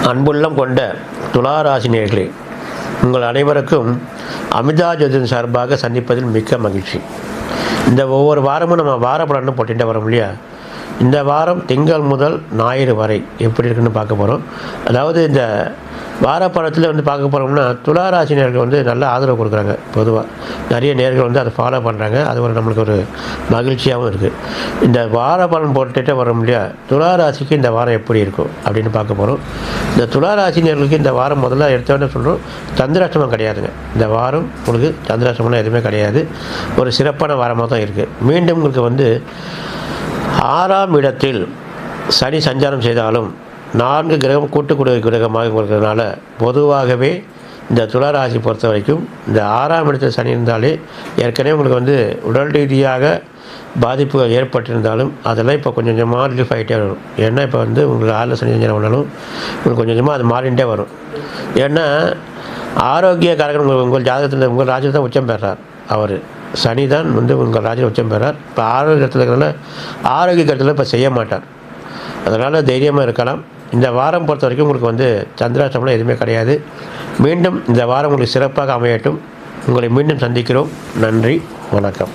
அன்புள்ளம் கொண்ட துளாராசினியர்களே, உங்கள் அனைவருக்கும் அமிர்தா ஜோதிடம் சார்பாக சந்திப்பதில் மிக்க மகிழ்ச்சி. இந்த ஒவ்வொரு வாரமும் நம்ம வார பலன்னு போட்டுகிட்டே வரோம் இல்லையா? இந்த வாரம் திங்கள் முதல் ஞாயிறு வரை எப்படி இருக்குன்னு பார்க்க போகிறோம். அதாவது இந்த வாரப்படத்தில் பார்க்க போகிறோம்னா, துளாராசினியர்கள் நல்ல ஆதரவு கொடுக்குறாங்க. பொதுவாக நிறைய நேர்கள் அதை ஃபாலோ பண்ணுறாங்க. அது நம்மளுக்கு ஒரு மகிழ்ச்சியாகவும் இருக்குது. இந்த வார பலன் போட்டுகிட்டே வரோம் இல்லையா? துளாராசிக்கு இந்த வாரம் எப்படி இருக்கும் அப்படின்னு பார்க்க போகிறோம். இந்த துளாராசினியர்களுக்கு இந்த வாரம் முதல்ல எடுத்தோடனே சொல்கிறோம், சந்திராஷ்டமம் கிடையாதுங்க. இந்த வாரம் உங்களுக்கு சந்திராஷ்டமம்லாம் எதுவுமே கிடையாது. ஒரு சிறப்பான வாரமாக தான் இருக்குது. மீண்டும் உங்களுக்கு 6ஆம் இடத்தில் சனி சஞ்சாரம் செய்தாலும் 4 கிரகம் கூட்டுக்குடி கிரகமாக இருக்கிறதுனால பொதுவாகவே இந்த துளாராசி பொறுத்த வரைக்கும் இந்த 6ஆம் இடத்தில் சனி இருந்தாலே ஏற்கனவே உங்களுக்கு உடல் ரீதியாக பாதிப்புகள் ஏற்பட்டிருந்தாலும் அதெல்லாம் இப்போ கொஞ்சம் கொஞ்சமாக ரிலீஃப் ஆகிட்டே வரும். ஏன்னா இப்போ உங்களுக்கு 6 சனி சஞ்சாரம் பண்ணாலும் உங்களுக்கு கொஞ்சம் கொஞ்சமாக அது மாறிகிட்டே வரும். ஏன்னா ஆரோக்கிய காரகன் உங்கள் ஜாதகத்தில் உங்கள் ராஜ்யத்தில் தான் உச்சம் பெறார். அவர் சனி தான் உங்கள் ராஜ்யம் உச்சம் பெறார். இப்போ ஆரோக்கியத்தில் இருக்கிறதுனால ஆரோக்கிய கருத்தில் இப்போ செய்ய மாட்டார். அதனால் தைரியமாக இருக்கலாம். இந்த வாரம் பொறுத்த வரைக்கும் உங்களுக்கு சந்திராஷ்டமம்லாம் எதுவுமே கிடையாது. மீண்டும் இந்த வாரம் உங்களுக்கு சிறப்பாக அமையட்டும். உங்களை மீண்டும் சந்திக்கிறோம். நன்றி, வணக்கம்.